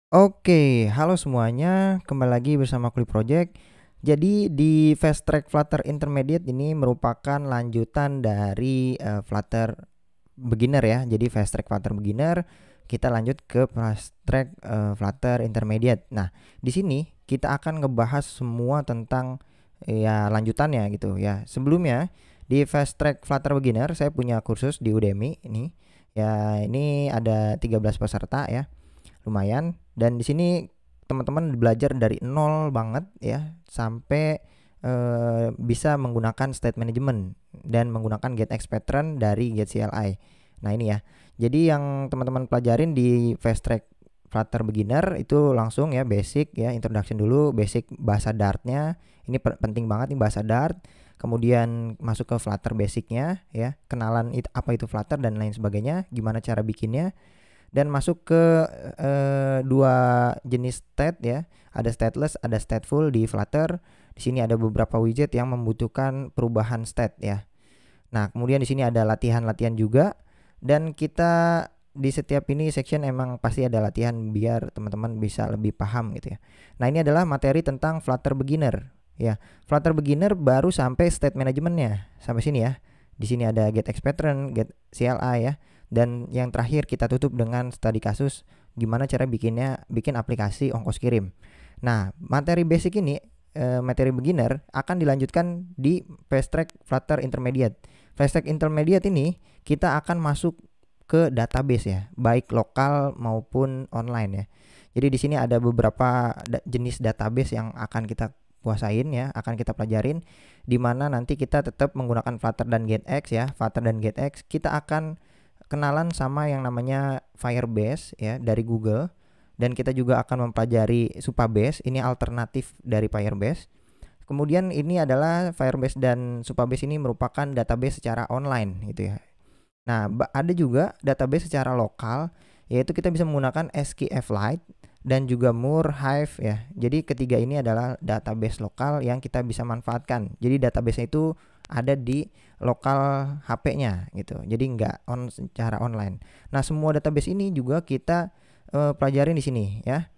Oke, halo semuanya, kembali lagi bersama Kuli Project. Jadi di Fast Track Flutter Intermediate ini merupakan lanjutan dari Flutter Beginner ya. Jadi Fast Track Flutter Beginner, kita lanjut ke Fast Track Flutter Intermediate. Nah, di sini kita akan ngebahas semua tentang ya lanjutannya gitu ya. Sebelumnya di Fast Track Flutter Beginner saya punya kursus di Udemy ini. Ya, ini ada 13 peserta ya, lumayan. Dan di sini teman-teman belajar dari nol banget ya sampai bisa menggunakan state management dan menggunakan GetX pattern dari GetCLI. Nah ini ya, jadi yang teman-teman pelajarin di Fast Track Flutter Beginner itu langsung ya basic ya, introduction dulu, basic bahasa Dartnya. Ini penting banget nih bahasa Dart. Kemudian masuk ke Flutter basicnya ya, kenalan apa itu Flutter dan lain sebagainya, gimana cara bikinnya. Dan masuk ke dua jenis state ya. Ada stateless, ada stateful di Flutter. Di sini ada beberapa widget yang membutuhkan perubahan state ya. Nah, kemudian di sini ada latihan-latihan juga, dan kita di setiap ini section emang pasti ada latihan biar teman-teman bisa lebih paham gitu ya. Nah, ini adalah materi tentang Flutter Beginner ya. Flutter Beginner baru sampai state managementnya sampai sini ya. Di sini ada GetX pattern, Get CLI ya. Dan yang terakhir kita tutup dengan studi kasus gimana cara bikin aplikasi ongkos kirim. Nah, materi basic ini materi beginner akan dilanjutkan di Fast Track Flutter Intermediate. Fast Track Intermediate ini kita akan masuk ke database ya, baik lokal maupun online ya. Jadi di sini ada beberapa jenis database yang akan kita kuasain ya, akan kita pelajarin, di mana nanti kita tetap menggunakan Flutter dan GetX ya. Flutter dan GetX kita akan kenalan sama yang namanya Firebase ya dari Google, dan kita juga akan mempelajari Supabase, ini alternatif dari Firebase. Kemudian ini adalah Firebase dan Supabase ini merupakan database secara online gitu ya. Nah, ada juga database secara lokal, yaitu kita bisa menggunakan SQLite dan juga Moore, Hive ya. Jadi ketiga ini adalah database lokal yang kita bisa manfaatkan. Jadi database itu ada di lokal HP-nya gitu. Jadi nggak secara online. Nah, semua database ini juga kita pelajarin di sini ya.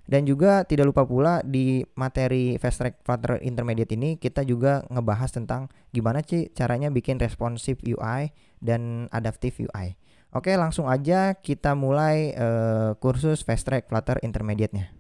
Dan juga tidak lupa pula di materi Fast Track Flutter Intermediate ini kita juga ngebahas tentang gimana sih caranya bikin responsive UI dan adaptive UI. Oke, langsung aja kita mulai kursus Fast Track Flutter Intermediate-nya.